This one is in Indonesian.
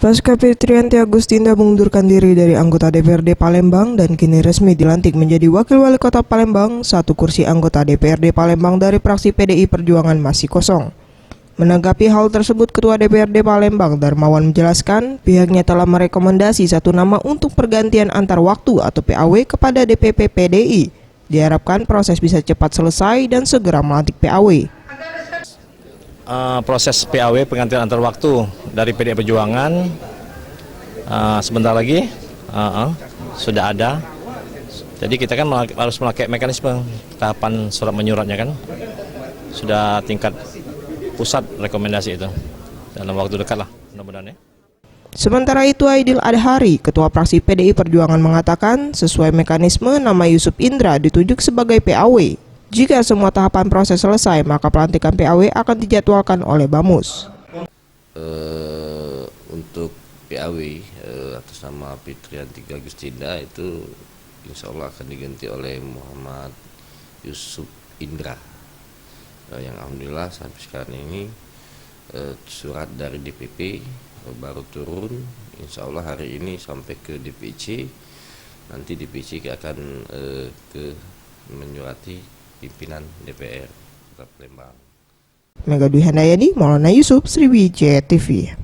Pasca Fitriyanti Agustinda mengundurkan diri dari anggota DPRD Palembang dan kini resmi dilantik menjadi Wakil Wali Kota Palembang, satu kursi anggota DPRD Palembang dari fraksi PDI Perjuangan masih kosong. Menanggapi hal tersebut, Ketua DPRD Palembang Darmawan menjelaskan pihaknya telah merekomendasi satu nama untuk pergantian antar waktu atau PAW kepada DPP PDI. Diharapkan proses bisa cepat selesai dan segera melantik PAW. Proses PAW penggantian antar waktu dari PDI Perjuangan sebentar lagi sudah ada. Jadi kita kan harus memakai mekanisme tahapan surat menyuratnya kan. Sudah tingkat pusat rekomendasi itu. Dalam waktu dekat lah mudah-mudahan ya. Sementara itu Aidil Adhari, Ketua Fraksi PDI Perjuangan mengatakan sesuai mekanisme nama Yusuf Indra ditunjuk sebagai PAW. Jika semua tahapan proses selesai, maka pelantikan PAW akan dijadwalkan oleh Bamus. Untuk PAW atas nama Fitriyanti Agustinda itu insya Allah akan diganti oleh Muhammad Yusuf Indra. Yang alhamdulillah sampai sekarang ini surat dari DPP baru turun, insya Allah hari ini sampai ke DPC. Nanti DPC akan menyurati pimpinan DPR Kota Palembang. Mega Dwi Handayani, Maulana Yusuf, Sriwijaya TV.